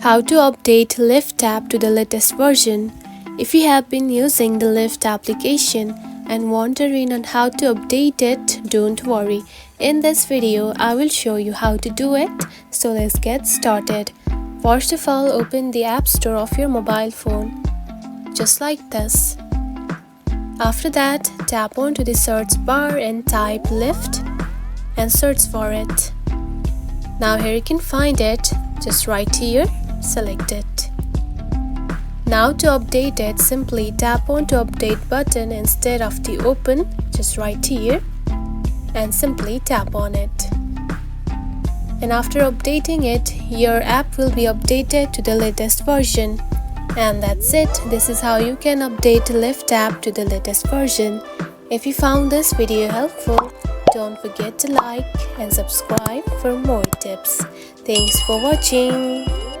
How to update Lyft app to the latest version. If you have been using the Lyft application and wondering on how to update it, don't worry. In this video, I will show you how to do it. So let's get started. First of all, open the App Store of your mobile phone, just like this. After that, tap onto the search bar and type Lyft and search for it. Now here you can find it, just right here. Select it. Now to update it, simply tap on to update button instead of the open, just right here, and simply tap on it. And after updating it, your app will be updated to the latest version. And that's it. This is how you can update Lyft app to the latest version. If you found this video helpful, don't forget to like and subscribe for more tips. Thanks for watching.